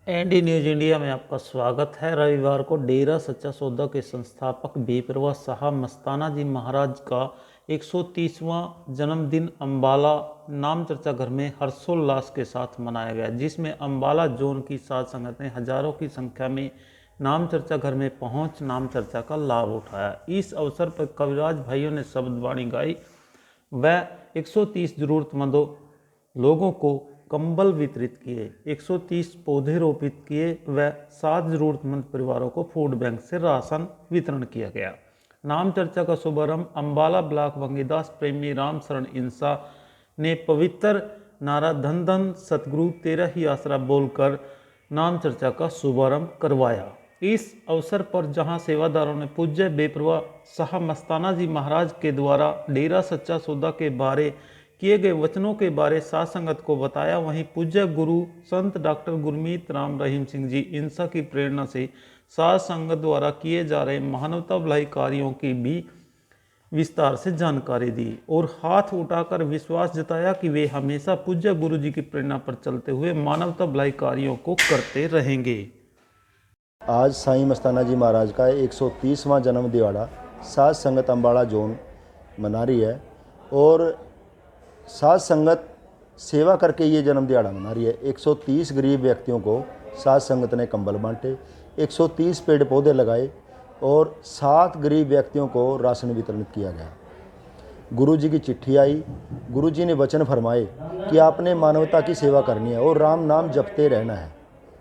ND news India में आपका स्वागत है। रविवार को डेरा सच्चा सौदा के संस्थापक बेपरवाह शाह मस्ताना जी महाराज का 130वां जन्मदिन अम्बाला नाम चर्चा घर में हर्षोल्लास के साथ मनाया गया, जिसमें अम्बाला जोन की साध संगत ने हजारों की संख्या में नाम चर्चा घर में पहुंच नाम चर्चा का लाभ उठाया। इस अवसर पर कविराज भाइयों ने शब्दवाणी गाई व 130 जरूरतमंदों लोगों को कंबल वितरित किए, 130 पौधे रोपित किए व 7 जरूरतमंद परिवारों को फूड बैंक से राशन वितरण किया गया। नाम चर्चा का शुभारंभ अम्बाला ब्लॉक वंगीदास प्रेमी राम शरण इंसा ने पवित्र नारा धन धन सतगुरु तेरा ही आसरा बोलकर नाम चर्चा का शुभारंभ करवाया। इस अवसर पर जहां सेवादारों ने पूज्य बेपरवाह शाह मस्ताना जी महाराज के द्वारा डेरा सच्चा सौदा के बारे किए गए वचनों के बारे साध संगत को बताया, वहीं पूज्य गुरु संत डॉक्टर गुरमीत राम रहीम सिंह जी इंसा की प्रेरणा से साध संगत द्वारा किए जा रहे मानवता भलाई कार्यों की भी विस्तार से जानकारी दी और हाथ उठाकर विश्वास जताया कि वे हमेशा पूज्य गुरु जी की प्रेरणा पर चलते हुए मानवता भलाई कार्यों को करते रहेंगे। आज साईं मस्ताना जी महाराज का 130वां जन्म दिहाड़ा साध संगत अम्बाड़ा जोन मना रही है और साध संगत सेवा करके ये जन्म दिहाड़ा मना रही है। 130 गरीब व्यक्तियों को साध संगत ने कंबल बांटे, 130 पेड़ पौधे लगाए और 7 गरीब व्यक्तियों को राशन वितरित किया गया। गुरु जी की चिट्ठी आई, गुरु जी ने वचन फरमाए कि आपने मानवता की सेवा करनी है और राम नाम जपते रहना है,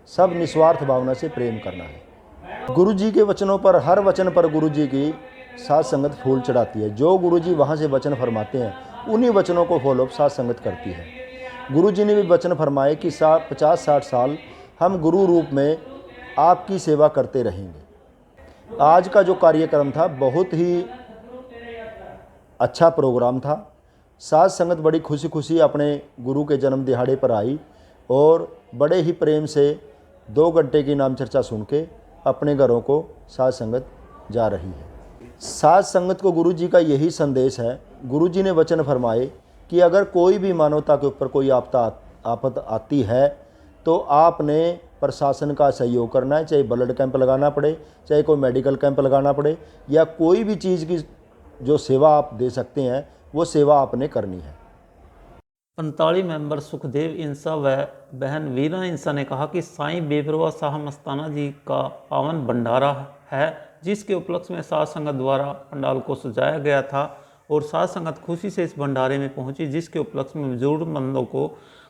सब निस्वार्थ भावना से प्रेम करना है। गुरु जी के वचनों पर, हर वचन पर गुरु जी की साध संगत फूल चढ़ाती है। जो गुरु जी वहाँ से वचन फरमाते हैं उन्हीं वचनों को फॉलो साध संगत करती है। गुरु जी ने भी वचन फरमाए कि 50-60 साल हम गुरु रूप में आपकी सेवा करते रहेंगे। आज का जो कार्यक्रम था बहुत ही अच्छा प्रोग्राम था। साध संगत बड़ी खुशी खुशी अपने गुरु के जन्म दिहाड़े पर आई और बड़े ही प्रेम से 2 घंटे की नाम चर्चा सुन के अपने घरों को साध संगत जा रही है। साध संगत को गुरु जी का यही संदेश है। गुरु जी ने वचन फरमाए कि अगर कोई भी मानवता के ऊपर कोई आफत आती है तो आपने प्रशासन का सहयोग करना है, चाहे ब्लड कैंप लगाना पड़े, चाहे कोई मेडिकल कैंप लगाना पड़े या कोई भी चीज़ की जो सेवा आप दे सकते हैं वो सेवा आपने करनी है। 45 मेंबर सुखदेव इंसा व बहन वीरा इंसा ने कहा कि साईं बेपरवाह शाह मस्ताना जी का पावन भंडारा है, जिसके उपलक्ष्य में साध संगत द्वारा पंडाल को सजाया गया था और साध संगत खुशी से इस भंडारे में पहुंची, जिसके उपलक्ष्य में जरूरतमंदों को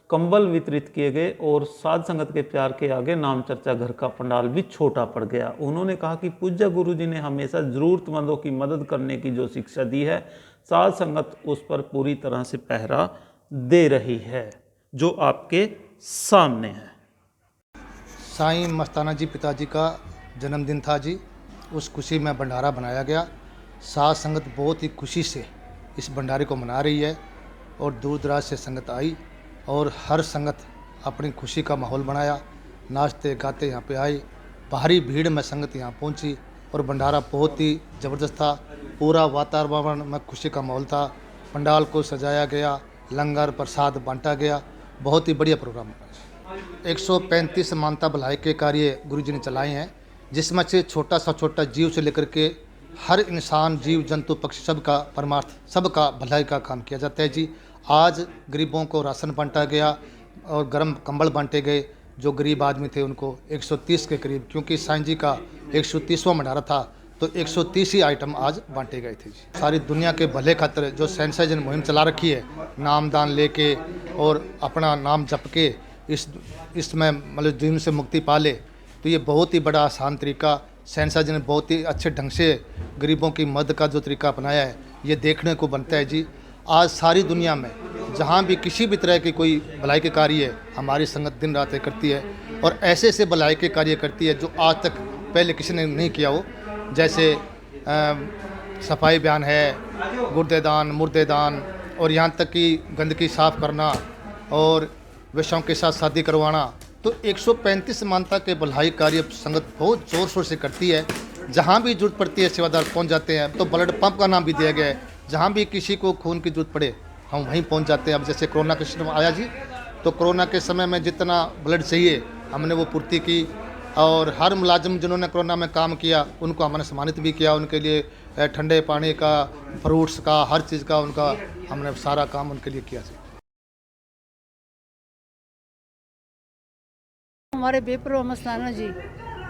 कंबल वितरित किए गए और साध संगत के प्यार के आगे नाम चर्चा घर का पंडाल भी छोटा पड़ गया। उन्होंने कहा कि पूज्य गुरु जी ने हमेशा जरूरतमंदों की मदद करने की जो शिक्षा दी है, साध संगत उस पर पूरी तरह से पहरा दे रही है, जो आपके सामने है। साईं मस्ताना जी पिताजी का जन्मदिन था जी, उस खुशी में भंडारा बनाया गया। साध संगत बहुत ही खुशी से इस भंडारे को मना रही है और दूर दराज से संगत आई और हर संगत अपनी खुशी का माहौल बनाया, नाचते गाते यहाँ पे आई। भारी भीड़ में संगत यहाँ पहुँची और भंडारा बहुत ही ज़बरदस्त था। पूरा वातावरण में खुशी का माहौल था। पंडाल को सजाया गया, लंगर प्रसाद बांटा गया, बहुत ही बढ़िया प्रोग्राम। 135 मानवता भलाई के कार्य गुरु जी ने चलाए हैं, जिसमें से छोटा सा छोटा जीव से लेकर के हर इंसान, जीव जंतु पक्षी सबका परमार्थ, सबका भलाई का काम किया जाता है जी। आज गरीबों को राशन बांटा गया और गर्म कंबल बांटे गए। जो गरीब आदमी थे उनको 130 के करीब, क्योंकि साईं जी का 130वां भंडारा था तो 130 ही आइटम आज बांटे गए थे जी। सारी दुनिया के भले खातिर जो सेंसाइजन मुहिम चला रखी है, नामदान लेके और अपना नाम जप के इसमें मतलब दिन से मुक्ति पा ले, तो ये बहुत ही बड़ा आसान तरीका सेंसा जी ने बहुत ही अच्छे ढंग से गरीबों की मदद का जो तरीका अपनाया है, ये देखने को बनता है जी। आज सारी दुनिया में जहाँ भी किसी भी तरह की कोई भलाई के कार्य है, हमारी संगत दिन रात करती है और ऐसे ऐसे भलाई के कार्य करती है जो आज तक पहले किसी ने नहीं किया हो। जैसे सफाई अभियान है, गुर्देदान, मुर्देदान और यहाँ तक कि गंदगी साफ़ करना और वेश्याओं के साथ शादी करवाना। तो 135 मानवता के भलाई कार्य संगत बहुत ज़ोर शोर से करती है। जहाँ भी जरूरत पड़ती है सेवादार पहुँच जाते हैं। तो ब्लड पंप का नाम भी दिया गया है, जहाँ भी किसी को खून की जरूरत पड़े हम वहीं पहुँच जाते हैं। अब जैसे कोरोना का सिस्टम आया जी, तो कोरोना के समय में जितना ब्लड चाहिए हमने वो पूर्ति की। और हर मुलाजिम जिन्होंने कोरोना में काम किया उनको हमने सम्मानित भी किया। उनके लिए ठंडे पानी का, फ्रूट्स का, हर चीज़ का उनका हमने सारा काम उनके लिए किया। हमारे बेपरवाह मस्ताना जी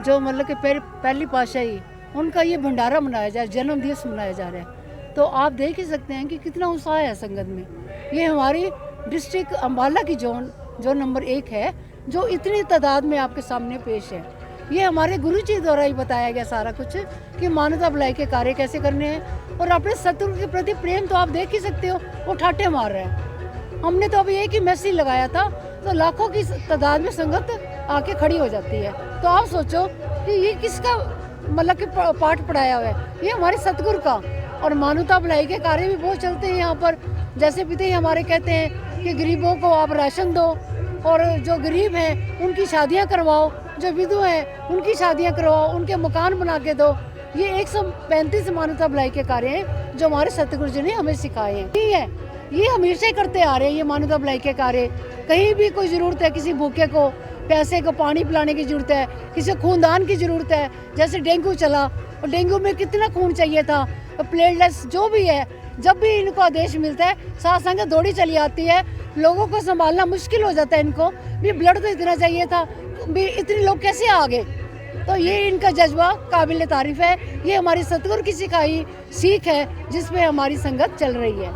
जो मतलब कि पहली पातशाही उनका ये भंडारा मनाया जा रहा है, जन्म दिवस मनाया जा रहा है। तो आप देख ही सकते हैं कि कितना उत्साह है संगत में। ये हमारी डिस्ट्रिक्ट अम्बाला की जोन नंबर 1 है जो इतनी तादाद में आपके सामने पेश है। ये हमारे गुरु जी द्वारा ही बताया गया सारा कुछ कि मानवता भलाई के कार्य कैसे करने हैं। और अपने सतगुरु के प्रति प्रेम तो आप देख ही सकते हो, वो ठाटे मार रहे हैं। हमने तो अभी एक ही मैसेज लगाया था तो लाखों की तादाद में संगत आके खड़ी हो जाती है। तो आप सोचो कि ये किसका मतलब कि पाठ पढ़ाया हुआ है, ये हमारे सतगुरु का। और मानवता भलाई के कार्य भी बहुत चलते हैं यहाँ पर। जैसे पिता ही हमारे कहते हैं कि गरीबों को आप राशन दो और जो गरीब हैं उनकी शादियाँ करवाओ, जो विधवा हैं उनकी शादियाँ करवाओ, उनके मकान बना के दो। ये 135 मानवता भलाई के कार्य हैं जो हमारे सतगुरु जी ने हमें सिखाए हैं। ठीक है, ये हमेशा ही करते आ रहे हैं ये मानवता भलाई के कार्य। कहीं भी कोई ज़रूरत है, किसी भूखे को पैसे को पानी पिलाने की ज़रूरत है, किसी खूनदान की ज़रूरत है, जैसे डेंगू चला और डेंगू में कितना खून चाहिए था, प्लेटलेट्स जो भी है, जब भी इनको आदेश मिलता है साथ संग दौड़ी चली आती है। लोगों को संभालना मुश्किल हो जाता है इनको भी, ब्लड तो इतना चाहिए था भी, इतने लोग कैसे आ गए। तो ये इनका जज्बा काबिल तारीफ़ है। ये हमारी सतगुरु की सिखाई सीख है जिस पे हमारी संगत चल रही है।